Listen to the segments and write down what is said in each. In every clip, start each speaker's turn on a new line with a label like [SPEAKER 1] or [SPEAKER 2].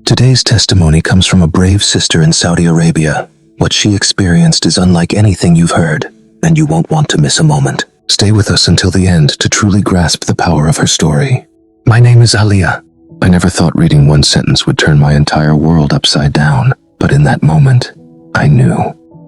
[SPEAKER 1] Today's testimony comes from a brave sister in Saudi Arabia. What she experienced is unlike anything you've heard, and you won't want to miss a moment. Stay with us until the end to truly grasp the power of her story. My name is Aaliyah. I never thought reading one sentence would turn my entire world upside down, but in that moment, I knew.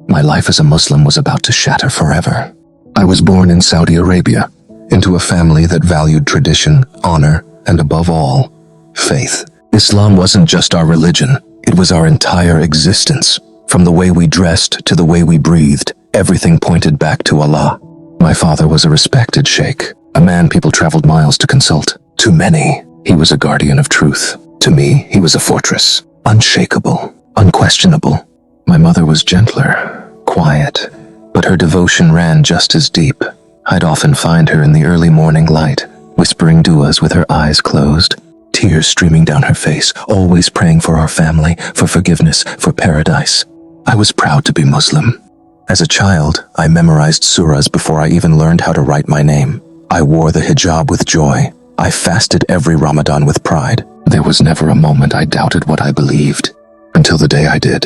[SPEAKER 1] My life as a Muslim was about to shatter forever. I was born in Saudi Arabia, into a family that valued tradition, honor, and above all, faith. Islam wasn't just our religion, it was our entire existence. From the way we dressed to the way we breathed, everything pointed back to Allah. My father was a respected sheikh, a man people traveled miles to consult. To many, he was a guardian of truth. To me, he was a fortress, unshakable, unquestionable. My mother was gentler, quiet, but her devotion ran just as deep. I'd often find her in the early morning light, whispering du'as with her eyes closed, tears streaming down her face, always praying for our family, for forgiveness, for paradise. I was proud to be Muslim. As a child, I memorized surahs before I even learned how to write my name. I wore the hijab with joy. I fasted every Ramadan with pride. There was never a moment I doubted what I believed, until the day I did.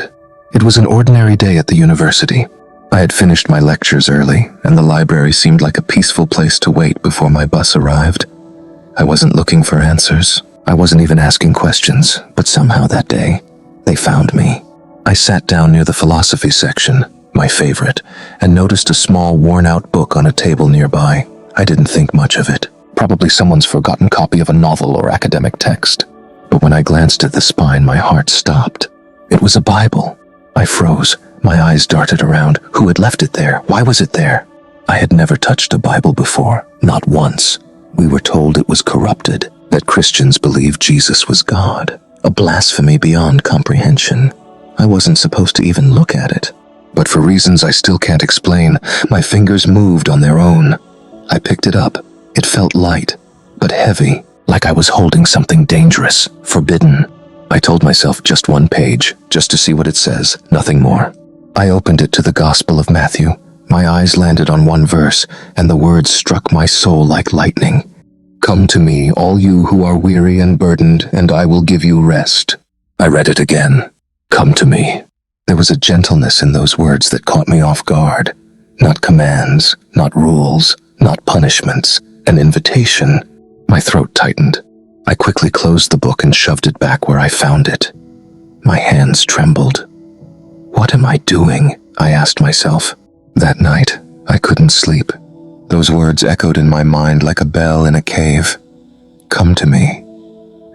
[SPEAKER 1] It was an ordinary day at the university. I had finished my lectures early, and the library seemed like a peaceful place to wait before my bus arrived. I wasn't looking for answers. I wasn't even asking questions, but somehow that day, they found me. I sat down near the philosophy section, my favorite, and noticed a small, worn-out book on a table nearby. I didn't think much of it. Probably someone's forgotten copy of a novel or academic text. But when I glanced at the spine, my heart stopped. It was a Bible. I froze. My eyes darted around. Who had left it there? Why was it there? I had never touched a Bible before, not once. We were told it was corrupted, that Christians believed Jesus was God, a blasphemy beyond comprehension. I wasn't supposed to even look at it. But for reasons I still can't explain, my fingers moved on their own. I picked it up. It felt light, but heavy, like I was holding something dangerous, forbidden. I told myself just one page, just to see what it says, nothing more. I opened it to the Gospel of Matthew. My eyes landed on one verse, and the words struck my soul like lightning. "Come to me, all you who are weary and burdened, and I will give you rest." I read it again. "Come to me." There was a gentleness in those words that caught me off guard. Not commands, not rules, not punishments, an invitation. My throat tightened. I quickly closed the book and shoved it back where I found it. My hands trembled. What am I doing? I asked myself. That night, I couldn't sleep. Those words echoed in my mind like a bell in a cave. "Come to me,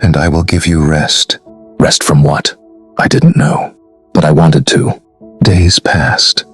[SPEAKER 1] and I will give you rest." Rest from what? I didn't know, but I wanted to. Days passed.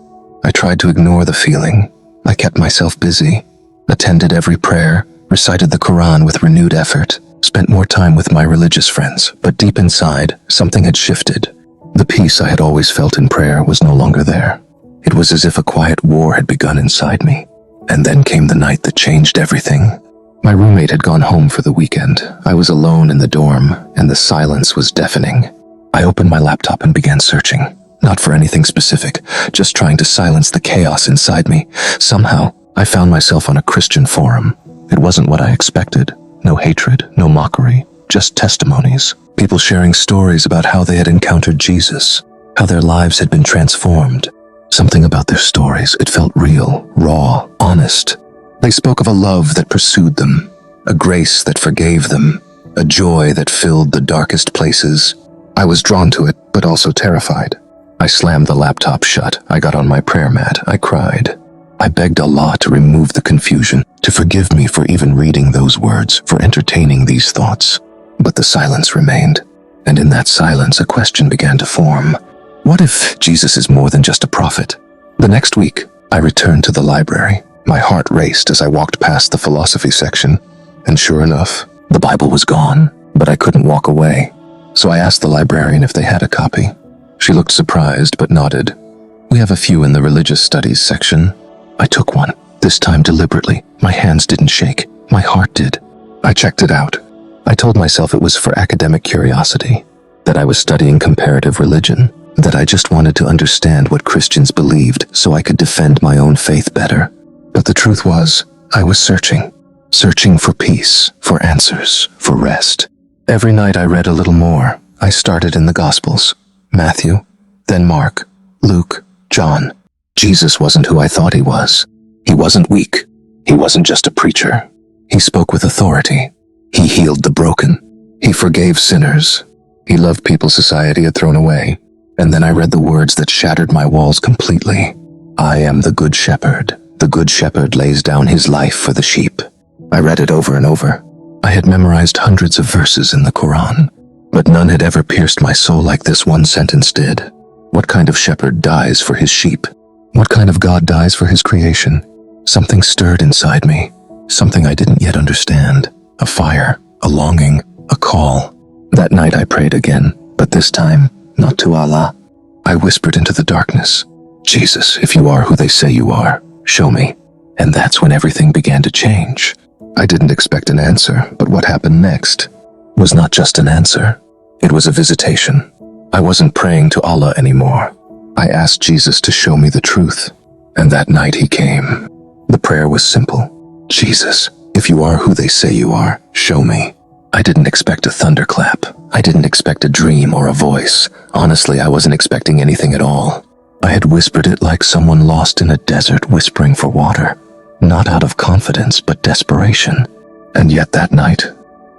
[SPEAKER 1] I tried to ignore the feeling. I kept myself busy, attended every prayer, recited the Quran with renewed effort, spent more time with my religious friends, but deep inside, something had shifted. The peace I had always felt in prayer was no longer there. It was as if a quiet war had begun inside me. And then came the night that changed everything. My roommate had gone home for the weekend. I was alone in the dorm, and the silence was deafening. I opened my laptop and began searching. Not for anything specific, just trying to silence the chaos inside me. Somehow, I found myself on a Christian forum. It wasn't what I expected. No hatred, no mockery, just testimonies. People sharing stories about how they had encountered Jesus, how their lives had been transformed. Something about their stories, it felt real, raw, honest. They spoke of a love that pursued them, a grace that forgave them, a joy that filled the darkest places. I was drawn to it, but also terrified. I slammed the laptop shut. I got on my prayer mat. I cried. I begged Allah to remove the confusion, to forgive me for even reading those words, for entertaining these thoughts. But the silence remained, and in that silence a question began to form. What if Jesus is more than just a prophet? The next week, I returned to the library. My heart raced as I walked past the philosophy section, and sure enough, the Bible was gone, but I couldn't walk away. So I asked the librarian if they had a copy. She looked surprised but nodded. "We have a few in the religious studies section." I took one, this time deliberately. My hands didn't shake. My heart did. I checked it out. I told myself it was for academic curiosity, that I was studying comparative religion, that I just wanted to understand what Christians believed so I could defend my own faith better. But the truth was, I was searching for peace, for answers, for rest. Every night I read a little more. I started in the Gospels, Matthew, then Mark, Luke, John. Jesus wasn't who I thought he was. He wasn't weak. He wasn't just a preacher. He spoke with authority. He healed the broken. He forgave sinners. He loved people society had thrown away. And then I read the words that shattered my walls completely. I am the good shepherd. The good shepherd lays down his life for the sheep. I read it over and over. I had memorized hundreds of verses in the Quran, but none had ever pierced my soul like this one sentence did. What kind of shepherd dies for his sheep? What kind of God dies for his creation? Something stirred inside me, something I didn't yet understand. A fire, a longing, a call. That night I prayed again, but this time, not to Allah. I whispered into the darkness, Jesus, if you are who they say you are, show me. And that's when everything began to change. I didn't expect an answer, but what happened next was not just an answer. It was a visitation. I wasn't praying to Allah anymore. I asked Jesus to show me the truth, and that night he came. The prayer was simple. Jesus, if you are who they say you are, show me. I didn't expect a thunderclap. I didn't expect a dream or a voice. Honestly, I wasn't expecting anything at all. I had whispered it like someone lost in a desert whispering for water. Not out of confidence, but desperation. And yet that night,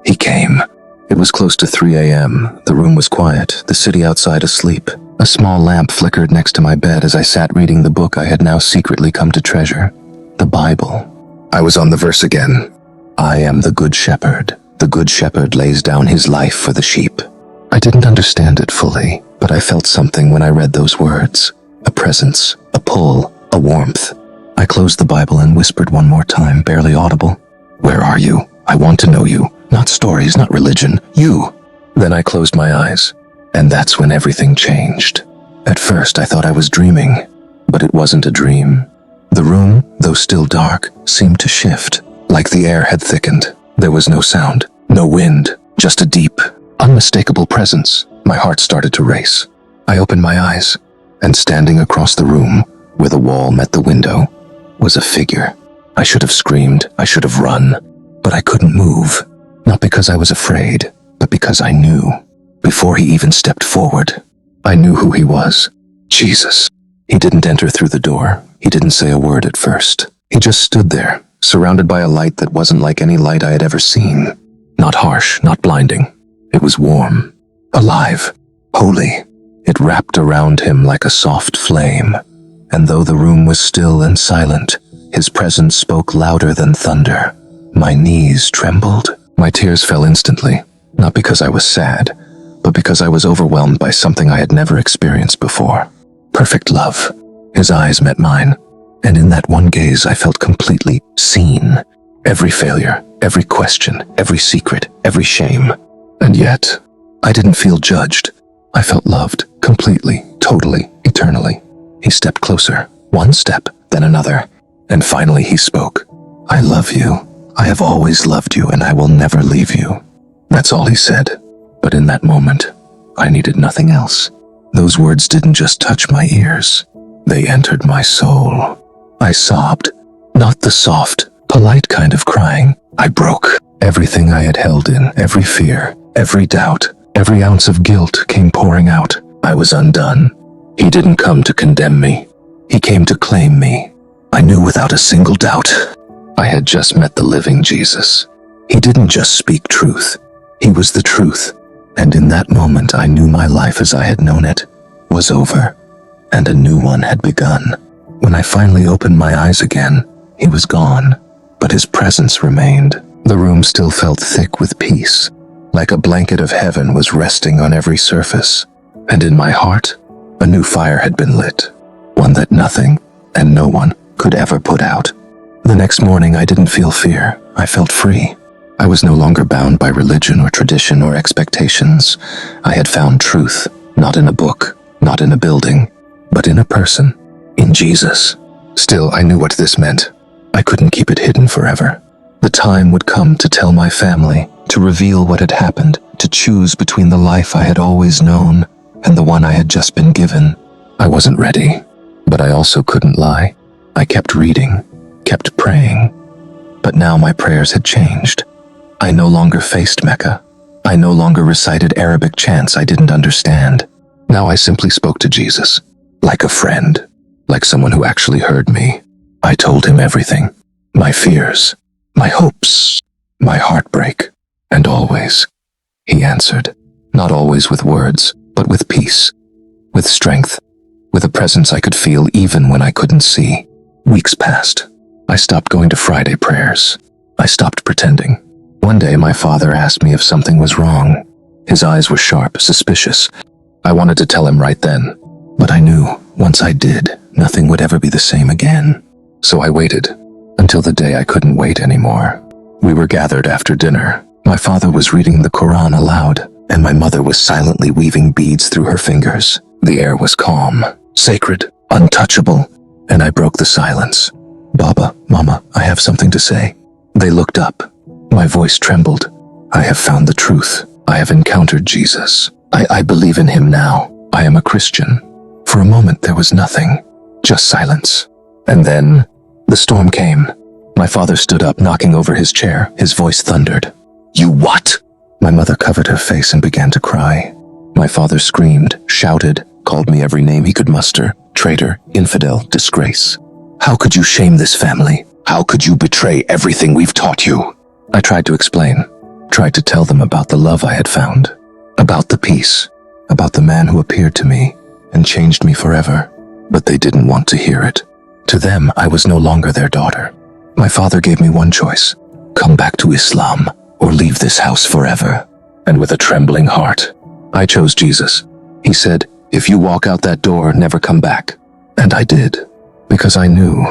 [SPEAKER 1] he came. It was close to 3 a.m. The room was quiet, the city outside asleep. A small lamp flickered next to my bed as I sat reading the book I had now secretly come to treasure. The Bible. I was on the verse again. I am the good shepherd. The good shepherd lays down his life for the sheep. I didn't understand it fully, but I felt something when I read those words. A presence, a pull, a warmth. I closed the Bible and whispered one more time, barely audible. Where are you? I want to know you. Not stories, not religion. You. Then I closed my eyes, and that's when everything changed. At first I thought I was dreaming, but it wasn't a dream. The room, though still dark, seemed to shift, like the air had thickened. There was no sound, no wind, just a deep, unmistakable presence. My heart started to race. I opened my eyes, and standing across the room, where the wall met the window, was a figure. I should have screamed, I should have run, but I couldn't move. Not because I was afraid, but because I knew. Before he even stepped forward, I knew who he was. Jesus. He didn't enter through the door. He didn't say a word at first. He just stood there, surrounded by a light that wasn't like any light I had ever seen. Not harsh, not blinding. It was warm, alive, holy. It wrapped around him like a soft flame. And though the room was still and silent, his presence spoke louder than thunder. My knees trembled. My tears fell instantly, not because I was sad, but because I was overwhelmed by something I had never experienced before. Perfect love. His eyes met mine, and in that one gaze I felt completely seen. Every failure, every question, every secret, every shame. And yet, I didn't feel judged. I felt loved, completely, totally, eternally. He stepped closer, one step, then another, and finally he spoke. I love you. I have always loved you, and I will never leave you. That's all he said. But in that moment, I needed nothing else. Those words didn't just touch my ears. They entered my soul. I sobbed. Not the soft, polite kind of crying. I broke. Everything I had held in, every fear, every doubt, every ounce of guilt came pouring out. I was undone. He didn't come to condemn me. He came to claim me. I knew without a single doubt. I had just met the living Jesus. He didn't just speak truth. He was the truth. And in that moment I knew my life as I had known it was over, and a new one had begun. When I finally opened my eyes again, he was gone, but his presence remained. The room still felt thick with peace, like a blanket of heaven was resting on every surface. And in my heart, a new fire had been lit, one that nothing and no one could ever put out. The next morning I didn't feel fear, I felt free. I was no longer bound by religion or tradition or expectations. I had found truth, not in a book, not in a building, but in a person, in Jesus. Still, I knew what this meant. I couldn't keep it hidden forever. The time would come to tell my family, to reveal what had happened, to choose between the life I had always known and the one I had just been given. I wasn't ready, but I also couldn't lie. I kept reading, kept praying. But now my prayers had changed. I no longer faced Mecca. I no longer recited Arabic chants I didn't understand. Now I simply spoke to Jesus, like a friend, like someone who actually heard me. I told him everything, my fears, my hopes, my heartbreak, and always, he answered, not always with words, but with peace, with strength, with a presence I could feel even when I couldn't see. Weeks passed. I stopped going to Friday prayers. I stopped pretending. One day my father asked me if something was wrong. His eyes were sharp, suspicious. I wanted to tell him right then, but I knew, once I did, nothing would ever be the same again. So I waited, until the day I couldn't wait anymore. We were gathered after dinner. My father was reading the Quran aloud, and my mother was silently weaving beads through her fingers. The air was calm, sacred, untouchable, and I broke the silence. Baba, Mama, I have something to say. They looked up. My voice trembled. I have found the truth. I have encountered Jesus. I believe in him now. I am a Christian. For a moment there was nothing, just silence. And then, the storm came. My father stood up, knocking over his chair. His voice thundered. You what? My mother covered her face and began to cry. My father screamed, shouted, called me every name he could muster. Traitor, infidel, disgrace. How could you shame this family? How could you betray everything we've taught you? I tried to explain, tried to tell them about the love I had found, about the peace, about the man who appeared to me and changed me forever. But they didn't want to hear it. To them, I was no longer their daughter. My father gave me one choice: come back to Islam or leave this house forever. And with a trembling heart, I chose Jesus. He said, if you walk out that door, never come back. And I did, because I knew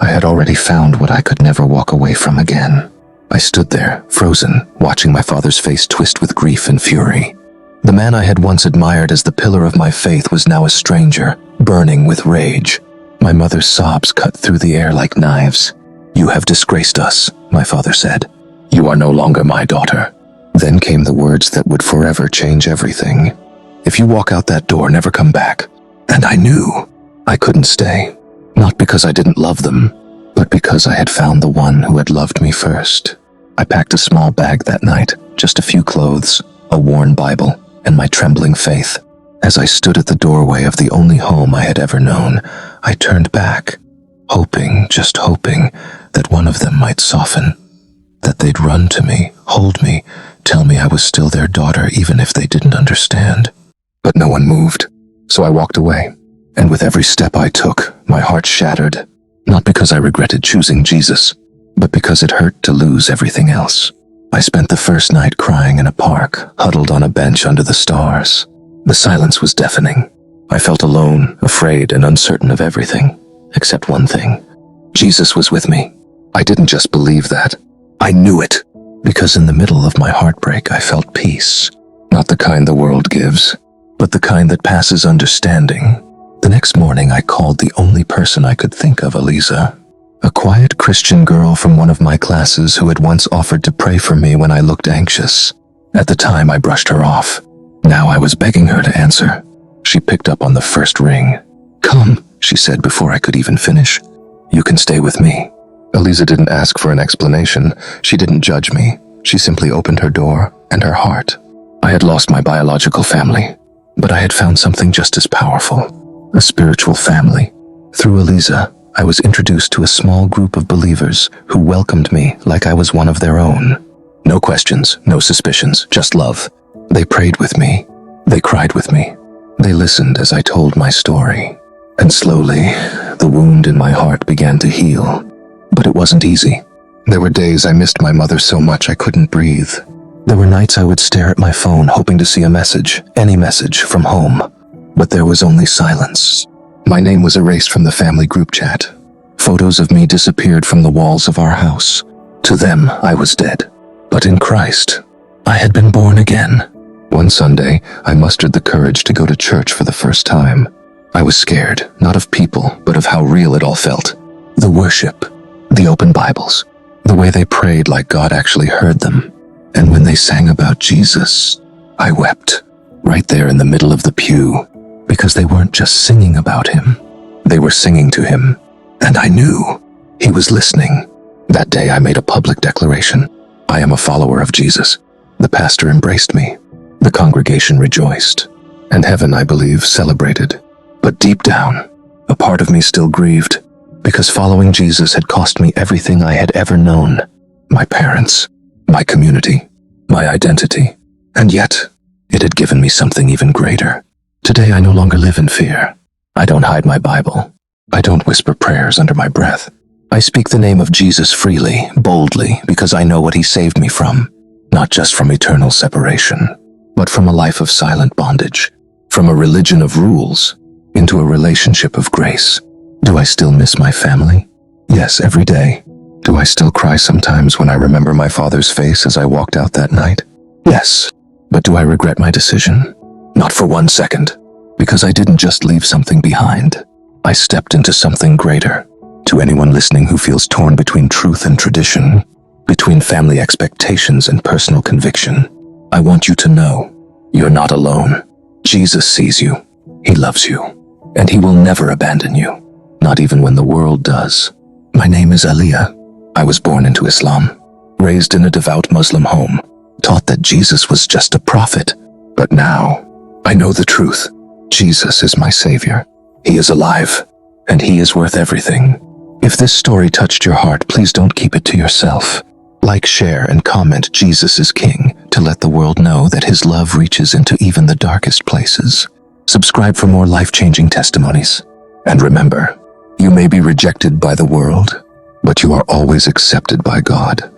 [SPEAKER 1] I had already found what I could never walk away from again. I stood there, frozen, watching my father's face twist with grief and fury. The man I had once admired as the pillar of my faith was now a stranger, burning with rage. My mother's sobs cut through the air like knives. You have disgraced us, my father said. You are no longer my daughter. Then came the words that would forever change everything. If you walk out that door, never come back. And I knew I couldn't stay. Not because I didn't love them, but because I had found the one who had loved me first. I packed a small bag that night, just a few clothes, a worn Bible, and my trembling faith. As I stood at the doorway of the only home I had ever known, I turned back, hoping, just hoping, that one of them might soften, that they'd run to me, hold me, tell me I was still their daughter even if they didn't understand. But no one moved, so I walked away, and with every step I took, my heart shattered, not because I regretted choosing Jesus, but because it hurt to lose everything else. I spent the first night crying in a park, huddled on a bench under the stars. The silence was deafening. I felt alone, afraid, and uncertain of everything, except one thing. Jesus was with me. I didn't just believe that. I knew it, because in the middle of my heartbreak I felt peace. Not the kind the world gives, but the kind that passes understanding. The next morning I called the only person I could think of, Aaliyah, a quiet Christian girl from one of my classes who had once offered to pray for me when I looked anxious. At the time I brushed her off. Now I was begging her to answer. She picked up on the first ring. Come, she said before I could even finish. You can stay with me. Aaliyah didn't ask for an explanation. She didn't judge me. She simply opened her door and her heart. I had lost my biological family, but I had found something just as powerful. A spiritual family. Through Aaliyah, I was introduced to a small group of believers who welcomed me like I was one of their own. No questions, no suspicions, just love. They prayed with me. They cried with me. They listened as I told my story. And slowly, the wound in my heart began to heal. But it wasn't easy. There were days I missed my mother so much I couldn't breathe. There were nights I would stare at my phone hoping to see a message, any message, from home. But there was only silence. My name was erased from the family group chat. Photos of me disappeared from the walls of our house. To them, I was dead. But in Christ, I had been born again. One Sunday, I mustered the courage to go to church for the first time. I was scared, not of people, but of how real it all felt. The worship, the open Bibles, the way they prayed like God actually heard them. And when they sang about Jesus, I wept, right there in the middle of the pew, because they weren't just singing about him. They were singing to him, and I knew he was listening. That day I made a public declaration. I am a follower of Jesus. The pastor embraced me. The congregation rejoiced. And heaven, I believe, celebrated. But deep down, a part of me still grieved, because following Jesus had cost me everything I had ever known. My parents, my community, my identity. And yet, it had given me something even greater. Today I no longer live in fear. I don't hide my Bible. I don't whisper prayers under my breath. I speak the name of Jesus freely, boldly, because I know what he saved me from. Not just from eternal separation, but from a life of silent bondage. From a religion of rules into a relationship of grace. Do I still miss my family? Yes, every day. Do I still cry sometimes when I remember my father's face as I walked out that night? Yes. But do I regret my decision? Not for 1 second. Because I didn't just leave something behind. I stepped into something greater. To anyone listening who feels torn between truth and tradition, between family expectations and personal conviction, I want you to know, you're not alone. Jesus sees you. He loves you. And he will never abandon you. Not even when the world does. My name is Aaliyah. I was born into Islam, raised in a devout Muslim home, taught that Jesus was just a prophet. But now, I know the truth. Jesus is my savior. He is alive, and he is worth everything. If this story touched your heart, please don't keep it to yourself. Like, share, and comment Jesus is King to let the world know that his love reaches into even the darkest places. Subscribe for more life-changing testimonies. And remember, you may be rejected by the world, but you are always accepted by God.